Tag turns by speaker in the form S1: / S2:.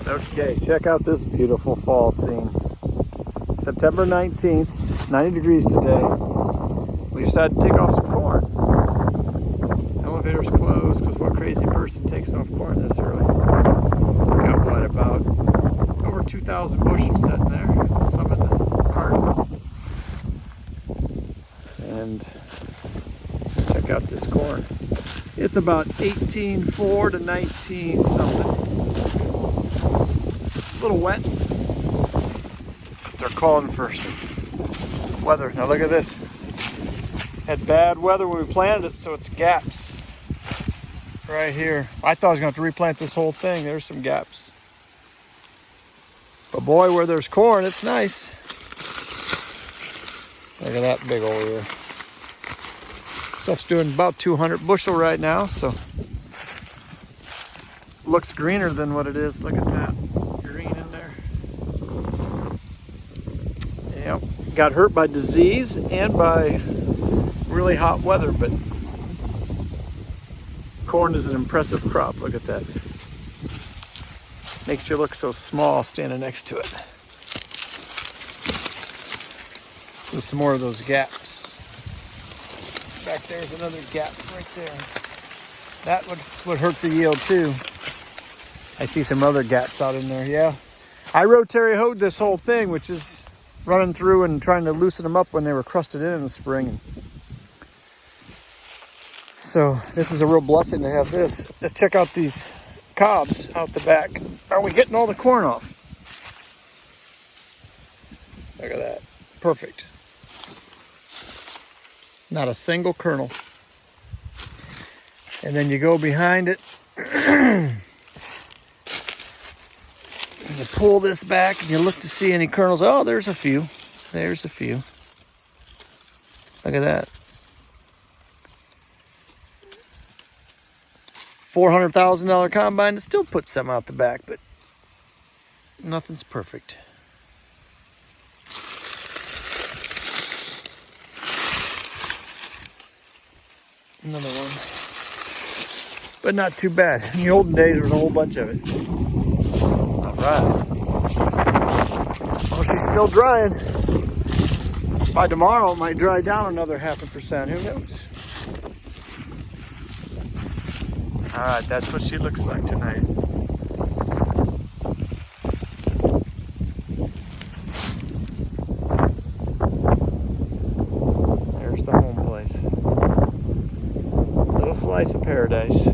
S1: Okay, check out this beautiful fall scene. September 19th, 90 degrees today. We decided to take off some corn. Elevator's closed because what crazy person takes off corn this early? We got what, about over 2,000 bushels sitting there, some in the cart. And check out this corn. It's about 18.4 to 19 something. A little wet. They're calling for some weather. Now look at this. Had bad weather when we planted it, so it's gaps right here. I thought I was going to have to replant this whole thing. There's some gaps. But boy, where there's corn, it's nice. Look at that big old ear. Stuff's doing about 200 bushel right now, so looks greener than what it is. Look at that green in there. Yep, got hurt by disease and by really hot weather, but corn is an impressive crop. Look at that. Makes you look so small standing next to it. So some more of those gaps. Back there's another gap right there. That would hurt the yield too. I see some other gaps out in there, yeah. I rotary hoed this whole thing, which is running through and trying to loosen them up when they were crusted in the spring. So this is a real blessing to have this. Let's check out these cobs out the back. Are we getting all the corn off? Look at that, perfect. Not a single kernel. And then you go behind it and you pull this back and you look to see any kernels. Oh, there's a few. There's a few. Look at that. $400,000 combine to still put some out the back, but nothing's perfect. Another one. But not too bad. In the olden days, there was a whole bunch of it. All right. Well, she's still drying. By tomorrow, it might dry down another 0.5%. Who knows? All right, that's what she looks like tonight. There's the home place. Little slice of paradise.